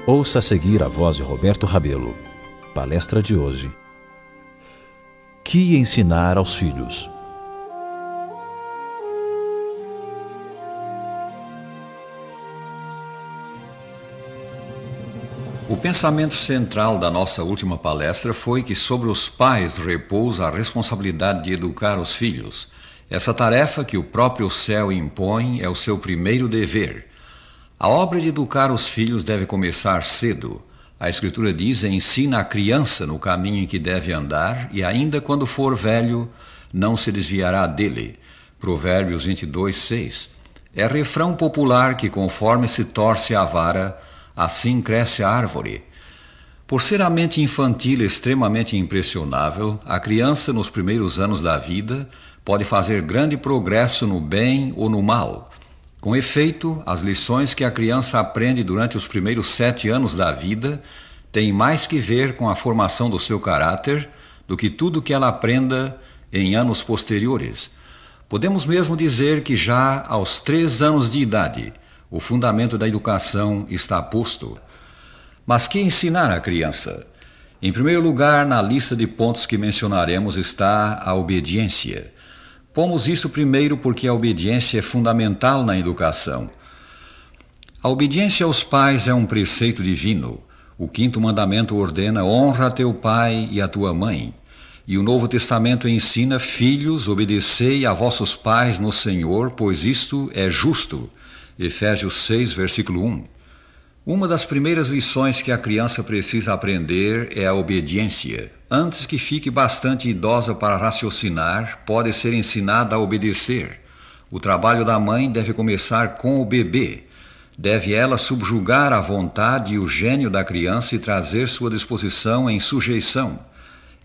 Ouça a seguir a voz de Roberto Rabelo. Palestra de hoje. Que ensinar aos filhos? O pensamento central da nossa última palestra foi que sobre os pais repousa a responsabilidade de educar os filhos. Essa tarefa que o próprio céu impõe é o seu primeiro dever. A obra de educar os filhos deve começar cedo. A Escritura diz: ensina a criança no caminho em que deve andar, e ainda quando for velho, não se desviará dele. Provérbios 22:6. É refrão popular que, conforme se torce a vara, assim cresce a árvore. Por ser a mente infantil extremamente impressionável, a criança nos primeiros anos da vida pode fazer grande progresso no bem ou no mal. Com efeito, as lições que a criança aprende durante os primeiros 7 anos da vida têm mais que ver com a formação do seu caráter do que tudo que ela aprenda em anos posteriores. Podemos mesmo dizer que já aos 3 anos de idade, o fundamento da educação está posto. Mas que ensinar à criança? Em primeiro lugar, na lista de pontos que mencionaremos está a obediência. Pomos isso primeiro porque a obediência é fundamental na educação. A obediência aos pais é um preceito divino. O 5º mandamento ordena: honra a teu pai e a tua mãe. E o Novo Testamento ensina: filhos, obedecei a vossos pais no Senhor, pois isto é justo. Efésios 6, versículo 1. Uma das primeiras lições que a criança precisa aprender é a obediência. Antes que fique bastante idosa para raciocinar, pode ser ensinada a obedecer. O trabalho da mãe deve começar com o bebê. Deve ela subjugar a vontade e o gênio da criança e trazer sua disposição em sujeição.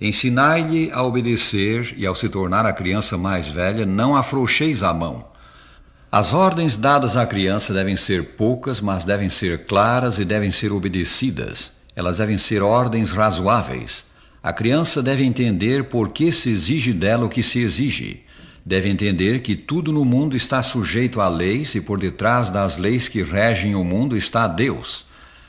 Ensinai-lhe a obedecer e, ao se tornar a criança mais velha, não afrouxeis a mão. As ordens dadas à criança devem ser poucas, mas devem ser claras e devem ser obedecidas. Elas devem ser ordens razoáveis. A criança deve entender por que se exige dela o que se exige. Deve entender que tudo no mundo está sujeito a leis e por detrás das leis que regem o mundo está Deus.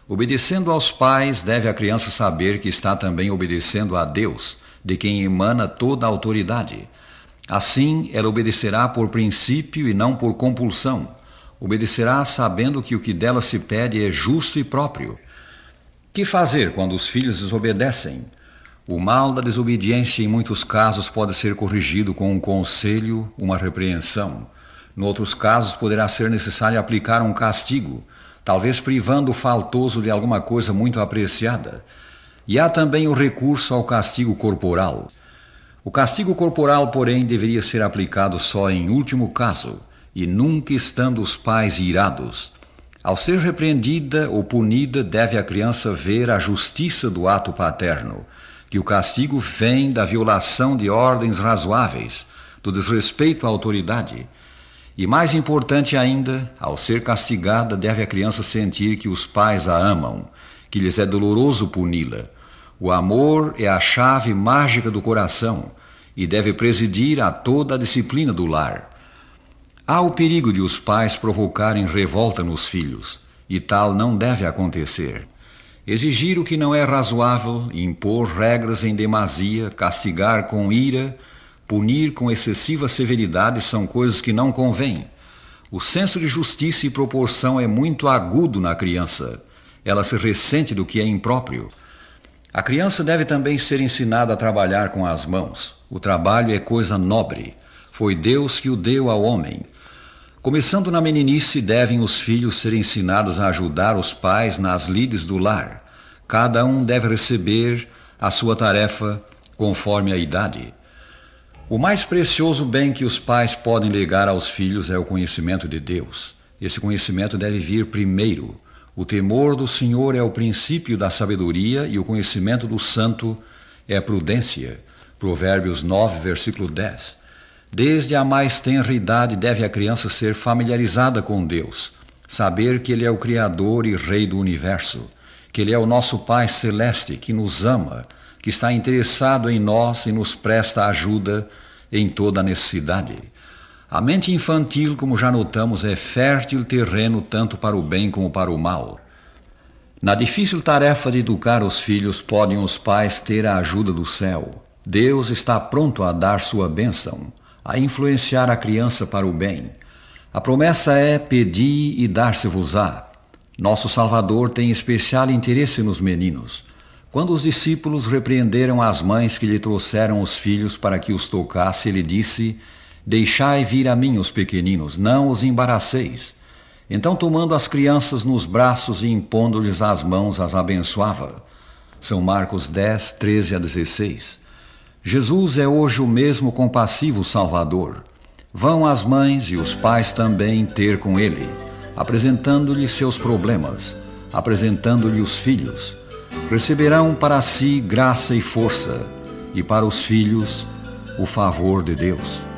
Obedecendo aos pais, deve a criança saber que está também obedecendo a Deus, de quem emana toda a autoridade. Assim, ela obedecerá por princípio e não por compulsão. Obedecerá sabendo que o que dela se pede é justo e próprio. Que fazer quando os filhos desobedecem? O mal da desobediência, em muitos casos, pode ser corrigido com um conselho, uma repreensão. Em outros casos, poderá ser necessário aplicar um castigo, talvez privando o faltoso de alguma coisa muito apreciada. E há também o recurso ao castigo corporal. O castigo corporal, porém, deveria ser aplicado só em último caso, e nunca estando os pais irados. Ao ser repreendida ou punida, deve a criança ver a justiça do ato paterno, que o castigo vem da violação de ordens razoáveis, do desrespeito à autoridade. E mais importante ainda, ao ser castigada, deve a criança sentir que os pais a amam, que lhes é doloroso puni-la. O amor é a chave mágica do coração e deve presidir a toda a disciplina do lar. Há o perigo de os pais provocarem revolta nos filhos, e tal não deve acontecer. Exigir o que não é razoável, impor regras em demasia, castigar com ira, punir com excessiva severidade são coisas que não convêm. O senso de justiça e proporção é muito agudo na criança. Ela se ressente do que é impróprio. A criança deve também ser ensinada a trabalhar com as mãos. O trabalho é coisa nobre. Foi Deus que o deu ao homem. Começando na meninice, devem os filhos ser ensinados a ajudar os pais nas lides do lar. Cada um deve receber a sua tarefa conforme a idade. O mais precioso bem que os pais podem legar aos filhos é o conhecimento de Deus. Esse conhecimento deve vir primeiro. O temor do Senhor é o princípio da sabedoria e o conhecimento do santo é a prudência. Provérbios 9, versículo 10. Desde a mais tenra idade deve a criança ser familiarizada com Deus, saber que Ele é o Criador e Rei do universo, que Ele é o nosso Pai celeste, que nos ama, que está interessado em nós e nos presta ajuda em toda a necessidade. A mente infantil, como já notamos, é fértil terreno tanto para o bem como para o mal. Na difícil tarefa de educar os filhos, podem os pais ter a ajuda do céu. Deus está pronto a dar sua bênção, a influenciar a criança para o bem. A promessa é: pedi e dar-se-vos-á. Nosso Salvador tem especial interesse nos meninos. Quando os discípulos repreenderam as mães que lhe trouxeram os filhos para que os tocasse, ele disse: deixai vir a mim os pequeninos, não os embaraceis. Então, tomando as crianças nos braços e impondo-lhes as mãos, as abençoava. São Marcos 10, 13 a 16. Jesus é hoje o mesmo compassivo Salvador. Vão as mães e os pais também ter com ele, apresentando-lhe seus problemas, apresentando-lhe os filhos. Receberão para si graça e força, e para os filhos o favor de Deus.